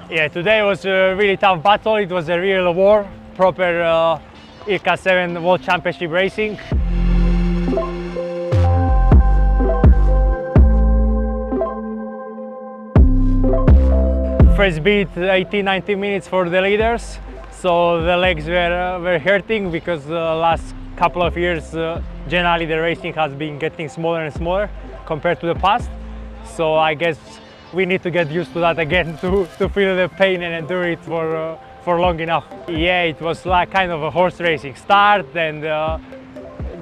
Yeah, today was a really tough battle. It was a real war, proper ILCA 7 World Championship racing. First beat 18-19 minutes for the leaders, so the legs were hurting because the last couple of years generally the racing has been getting smaller and smaller compared to the past. So I guess we need to get used to that again to feel the pain and endure it for long enough. Yeah, it was like kind of a horse racing start and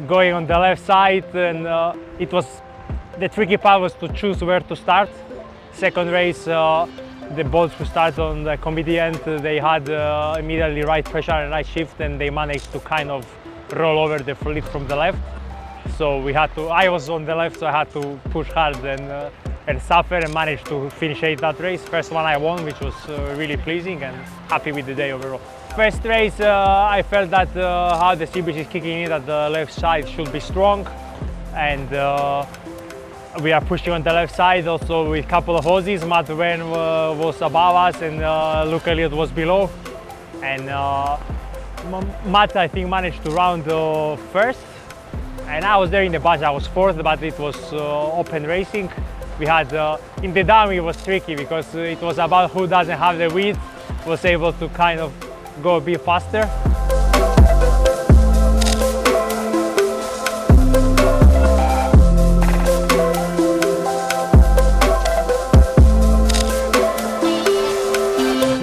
going on the left side, and it was the tricky part was to choose where to start. Second race, the boats who started on the committee end, they had immediately right pressure and right shift, and they managed to kind of roll over the fleet from the left. So we had to, I was on the left, so I had to push hard and suffer, and managed to finish that race. First one I won, which was really pleasing, and happy with the day overall. First race, I felt that how the sea breeze is kicking in, that the left side should be strong, and we are pushing on the left side also with a couple of hoses. Wearn was above us, and Luke Elliott was below. And Matt, I think, managed to round first. And I was there in the bunch. I was fourth, but it was open racing. We had, in the dam it was tricky because it was about who doesn't have the width, was able to kind of go a bit faster.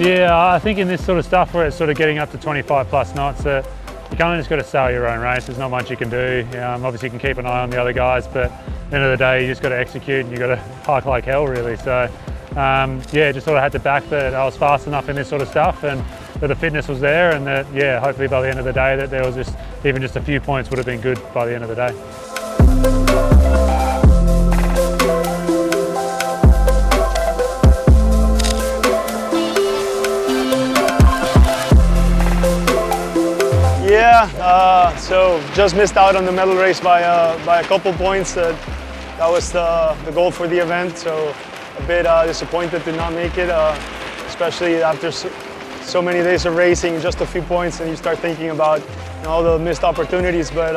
Yeah, I think in this sort of stuff where it's sort of getting up to 25 plus knots, you kind of just got to sail your own race. There's not much you can do. Obviously you can keep an eye on the other guys, but at the end of the day you just got to execute and you got to hike like hell really. So yeah, just sort of had to back that I was fast enough in this sort of stuff, and that the fitness was there, and that yeah, hopefully by the end of the day that there was just even just a few points would have been good by the end of the day. Yeah, so just missed out on the medal race by a couple points. That was the goal for the event, so a bit disappointed to not make it, especially after so many days of racing, just a few points, and you start thinking about all the missed opportunities. But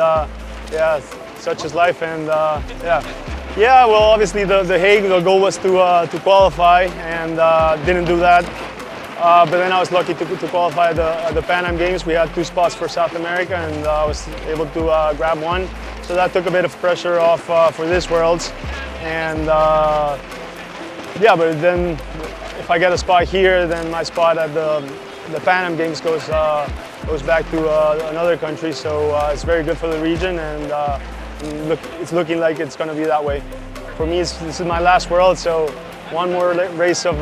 yeah, such is life, and yeah. Well, obviously the Hague, the goal was to qualify, and didn't do that. But then I was lucky to qualify the Pan Am Games. We had 2 spots for South America, and I was able to grab one. So that took a bit of pressure off for this Worlds. And yeah, but then if I get a spot here, then my spot at the Pan Am Games goes back to another country. So it's very good for the region, and it's looking like it's going to be that way. For me, this is my last World, so one more race of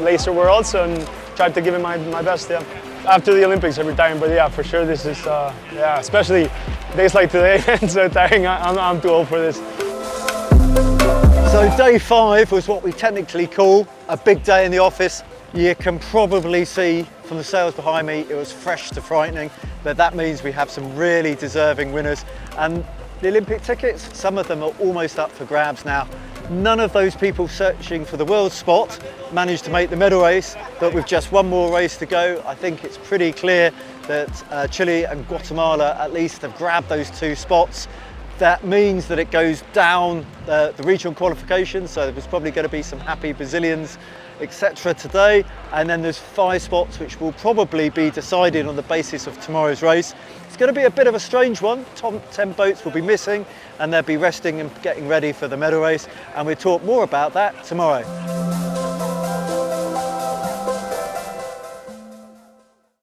Laser Worlds, and tried to give it my best. Yeah, after the Olympics every time, but yeah, for sure this is yeah, especially days like today. It's so tiring. I'm too old for this. So day 5 was what we technically call a big day in the office. You can probably see from the sails behind me, it was fresh to frightening, but that means we have some really deserving winners. And the Olympic tickets, some of them are almost up for grabs now. None of those people searching for the world spot managed to make the medal race, but with just one more race to go, I think it's pretty clear that Chile and Guatemala at least have grabbed those 2 spots. That means that it goes down the regional qualification, so there's probably going to be some happy Brazilians, etc. today, and then there's 5 spots which will probably be decided on the basis of tomorrow's race. It's going to be a bit of a strange one. 10 boats will be missing, and they'll be resting and getting ready for the medal race, and we'll talk more about that tomorrow.